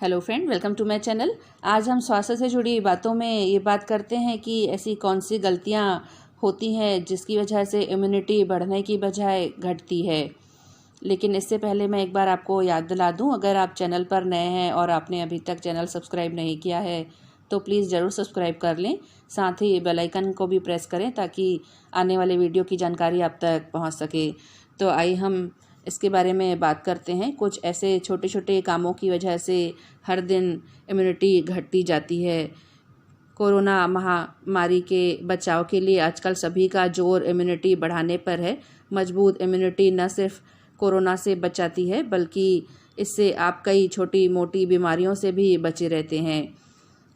Hello friend, welcome to my channel. आज हम स्वास्थ्य से जुड़ी बातों में ये बात करते हैं कि ऐसी कौन सी गलतियां होती हैं जिसकी वजह से इम्यूनिटी बढ़ने की बजाय घटती है। लेकिन इससे पहले मैं एक बार आपको याद दिला दूं, अगर आप चैनल पर नए हैं और आपने अभी तक चैनल सब्सक्राइब नहीं किया है तो प्लीज़ ज़रूर सब्सक्राइब कर लें। साथ ही बेल आइकन को भी प्रेस करें ताकि आने वाले वीडियो की जानकारी आप तक पहुंच सके। तो आइए हम इसके बारे में बात करते हैं। कुछ ऐसे छोटे छोटे कामों की वजह से हर दिन इम्यूनिटी घटती जाती है। कोरोना महामारी के बचाव के लिए आजकल सभी का जोर इम्यूनिटी बढ़ाने पर है। मजबूत इम्यूनिटी न सिर्फ कोरोना से बचाती है बल्कि इससे आप कई छोटी मोटी बीमारियों से भी बचे रहते हैं।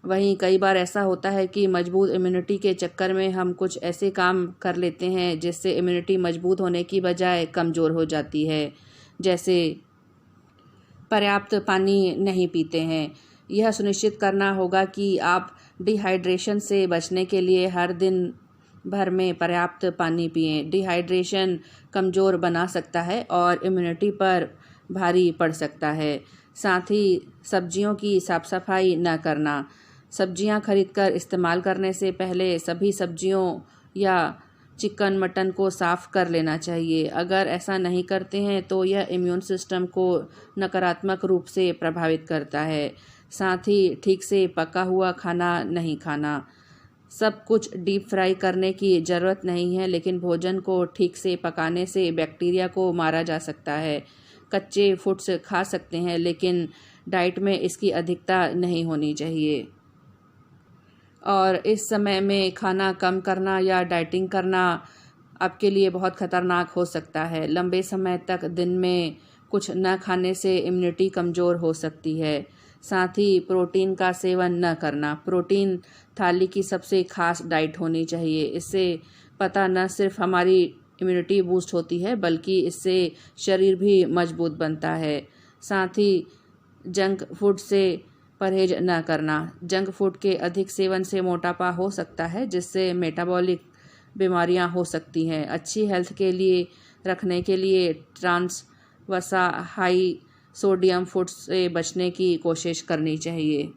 वहीं कई बार ऐसा होता है कि मजबूत इम्यूनिटी के चक्कर में हम कुछ ऐसे काम कर लेते हैं जिससे इम्यूनिटी मजबूत होने की बजाय कमज़ोर हो जाती है। जैसे पर्याप्त पानी नहीं पीते हैं। यह सुनिश्चित करना होगा कि आप डिहाइड्रेशन से बचने के लिए हर दिन भर में पर्याप्त पानी पिएं। डिहाइड्रेशन कमज़ोर बना सकता है और इम्यूनिटी पर भारी पड़ सकता है। साथ ही सब्जियों की साफ़ सफाई न करना। सब्जियां खरीदकर इस्तेमाल करने से पहले सभी सब्जियों या चिकन मटन को साफ़ कर लेना चाहिए। अगर ऐसा नहीं करते हैं तो यह इम्यून सिस्टम को नकारात्मक रूप से प्रभावित करता है। साथ ही ठीक से पका हुआ खाना नहीं खाना। सब कुछ डीप फ्राई करने की ज़रूरत नहीं है, लेकिन भोजन को ठीक से पकाने से बैक्टीरिया को मारा जा सकता है। कच्चे फूड्स खा सकते हैं लेकिन डाइट में इसकी अधिकता नहीं होनी चाहिए। और इस समय में खाना कम करना या डाइटिंग करना आपके लिए बहुत ख़तरनाक हो सकता है। लंबे समय तक दिन में कुछ न खाने से इम्यूनिटी कमज़ोर हो सकती है। साथ ही प्रोटीन का सेवन न करना। प्रोटीन थाली की सबसे खास डाइट होनी चाहिए। इससे पता न सिर्फ हमारी इम्यूनिटी बूस्ट होती है बल्कि इससे शरीर भी मजबूत बनता है। साथ ही जंक फूड से परहेज न करना। जंक फूड के अधिक सेवन से मोटापा हो सकता है जिससे मेटाबॉलिक बीमारियां हो सकती हैं। अच्छी हेल्थ के लिए रखने के लिए ट्रांस वसा हाई सोडियम फूड से बचने की कोशिश करनी चाहिए।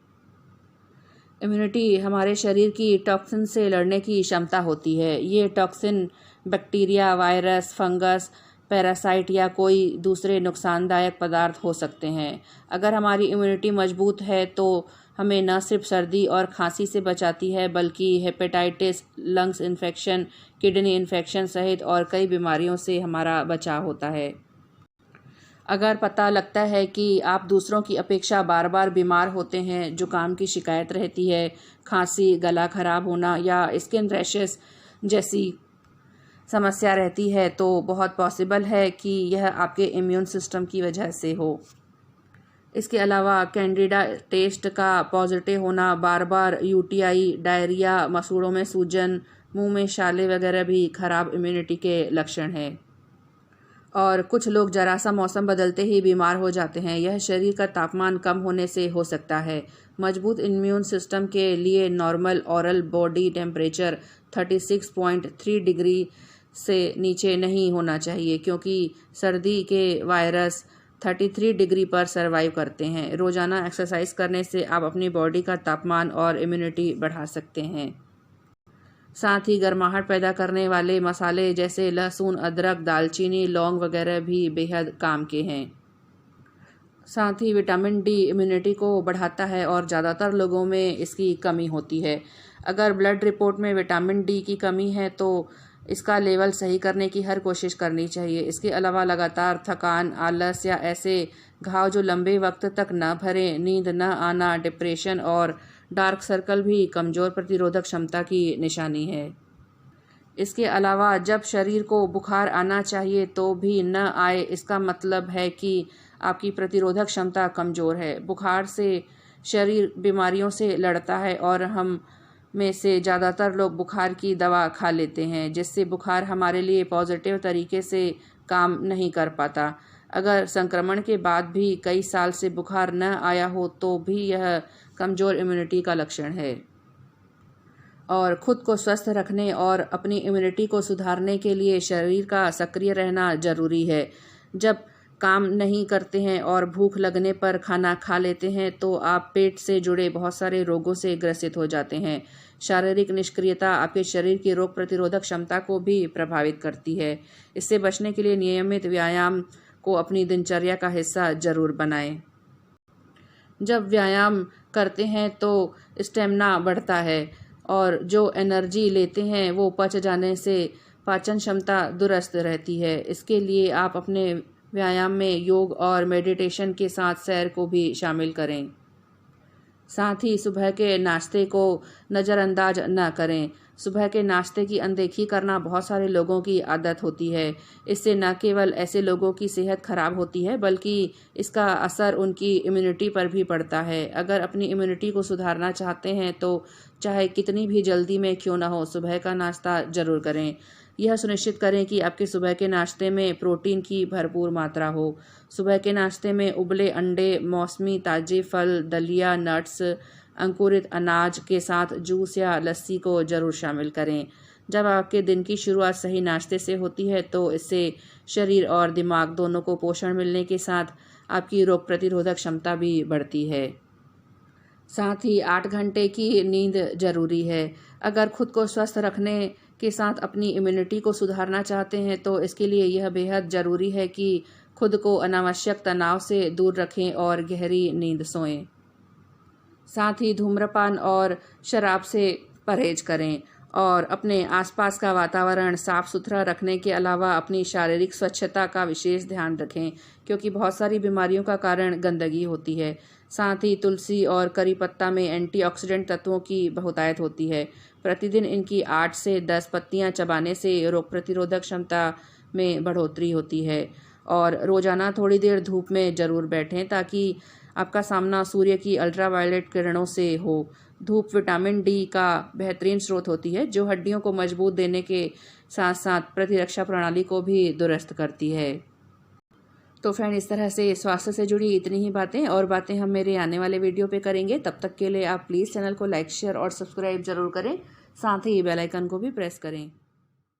इम्यूनिटी हमारे शरीर की टॉक्सिन से लड़ने की क्षमता होती है। ये toxin bacteria, virus, fungus, parasite या कोई दूसरे नुकसानदायक पदार्थ हो सकते हैं। अगर हमारी इम्यूनिटी मजबूत है तो हमें न सिर्फ सर्दी और खांसी से बचाती है बल्कि hepatitis, lungs infection, kidney infection सहित और कई बीमारियों से हमारा बचाव होता है। अगर पता लगता है कि आप दूसरों की अपेक्षा बार बार बीमार होते हैं, जुकाम की शिकायत रहती है, खांसी, गला खराब होना या स्किन रैशेस जैसी समस्या रहती है तो बहुत पॉसिबल है कि यह आपके इम्यून सिस्टम की वजह से हो। इसके अलावा कैंडिडा टेस्ट का पॉजिटिव होना, बार बार यूटीआई, डायरिया, मसूड़ों में सूजन, मुंह में छाले वगैरह भी खराब इम्यूनिटी के लक्षण हैं। और कुछ लोग जरा सा मौसम बदलते ही बीमार हो जाते हैं। यह शरीर का तापमान कम होने से हो सकता है। मजबूत इम्यून सिस्टम के लिए normal oral body temperature 36.3 degree से नीचे नहीं होना चाहिए क्योंकि सर्दी के वायरस 33 डिग्री पर सर्वाइव करते हैं। रोज़ाना एक्सरसाइज करने से आप अपनी बॉडी का तापमान और इम्यूनिटी बढ़ा सकते हैं। साथ ही गर्माहट पैदा करने वाले मसाले जैसे लहसुन, अदरक, दालचीनी, लौंग वगैरह भी बेहद काम के हैं। साथ ही विटामिन डी इम्यूनिटी को बढ़ाता है और ज़्यादातर लोगों में इसकी कमी होती है। अगर ब्लड रिपोर्ट में विटामिन डी की कमी है तो इसका लेवल सही करने की हर कोशिश करनी चाहिए। इसके अलावा लगातार थकान, आलस या ऐसे घाव जो लंबे वक्त तक न भरें, नींद न आना, डिप्रेशन और डार्क सर्कल भी कमज़ोर प्रतिरोधक क्षमता की निशानी है। इसके अलावा जब शरीर को बुखार आना चाहिए तो भी न आए, इसका मतलब है कि आपकी प्रतिरोधक क्षमता कमज़ोर है। बुखार से शरीर बीमारियों से लड़ता है और हम में से ज़्यादातर लोग बुखार की दवा खा लेते हैं जिससे बुखार हमारे लिए पॉजिटिव तरीके से काम नहीं कर पाता। अगर संक्रमण के बाद भी कई साल से बुखार न आया हो तो भी यह कमज़ोर इम्यूनिटी का लक्षण है। और खुद को स्वस्थ रखने और अपनी इम्यूनिटी को सुधारने के लिए शरीर का सक्रिय रहना ज़रूरी है। जब काम नहीं करते हैं और भूख लगने पर खाना खा लेते हैं तो आप पेट से जुड़े बहुत सारे रोगों से ग्रसित हो जाते हैं। शारीरिक निष्क्रियता आपके शरीर की रोग प्रतिरोधक क्षमता को भी प्रभावित करती है। इससे बचने के लिए नियमित व्यायाम को अपनी दिनचर्या का हिस्सा जरूर बनाएं। जब व्यायाम करते हैं तो स्टेमिना बढ़ता है और जो एनर्जी लेते हैं वो पच जाने से पाचन क्षमता दुरुस्त रहती है। इसके लिए आप अपने व्यायाम में योग और मेडिटेशन के साथ सैर को भी शामिल करें। साथ ही सुबह के नाश्ते को नज़रअंदाज न करें। सुबह के नाश्ते की अनदेखी करना बहुत सारे लोगों की आदत होती है। इससे न केवल ऐसे लोगों की सेहत खराब होती है बल्कि इसका असर उनकी इम्यूनिटी पर भी पड़ता है। अगर अपनी इम्यूनिटी को सुधारना चाहते हैं तो चाहे कितनी भी जल्दी में क्यों ना हो, सुबह का नाश्ता ज़रूर करें। यह सुनिश्चित करें कि आपके सुबह के नाश्ते में प्रोटीन की भरपूर मात्रा हो। सुबह के नाश्ते में उबले अंडे, मौसमी ताज़े फल, दलिया, नट्स, अंकुरित अनाज के साथ जूस या लस्सी को जरूर शामिल करें। जब आपके दिन की शुरुआत सही नाश्ते से होती है तो इससे शरीर और दिमाग दोनों को पोषण मिलने के साथ आपकी रोग प्रतिरोधक क्षमता भी बढ़ती है। साथ ही 8 घंटे की नींद जरूरी है। अगर खुद को स्वस्थ रखने के साथ अपनी इम्यूनिटी को सुधारना चाहते हैं तो इसके लिए यह बेहद ज़रूरी है कि खुद को अनावश्यक तनाव से दूर रखें और गहरी नींद सोएं। साथ ही धूम्रपान और शराब से परहेज करें और अपने आसपास का वातावरण साफ सुथरा रखने के अलावा अपनी शारीरिक स्वच्छता का विशेष ध्यान रखें, क्योंकि बहुत सारी बीमारियों का कारण गंदगी होती है। साथ ही तुलसी और करी पत्ता में एंटीऑक्सीडेंट तत्वों की बहुतायत होती है। प्रतिदिन इनकी 8 से 10 पत्तियां चबाने से रोग प्रतिरोधक क्षमता में बढ़ोतरी होती है। और रोजाना थोड़ी देर धूप में ज़रूर बैठें ताकि आपका सामना सूर्य की अल्ट्रावायलेट किरणों से हो। धूप विटामिन डी का बेहतरीन स्रोत होती है जो हड्डियों को मजबूत देने के साथ साथ प्रतिरक्षा प्रणाली को भी दुरुस्त करती है। तो फ्रेंड, इस तरह से स्वास्थ्य से जुड़ी इतनी ही बातें और बातें हम मेरे आने वाले वीडियो पे करेंगे। तब तक के लिए आप प्लीज़ चैनल को लाइक, शेयर और सब्सक्राइब जरूर करें। साथ ही बेल आइकन को भी प्रेस करें।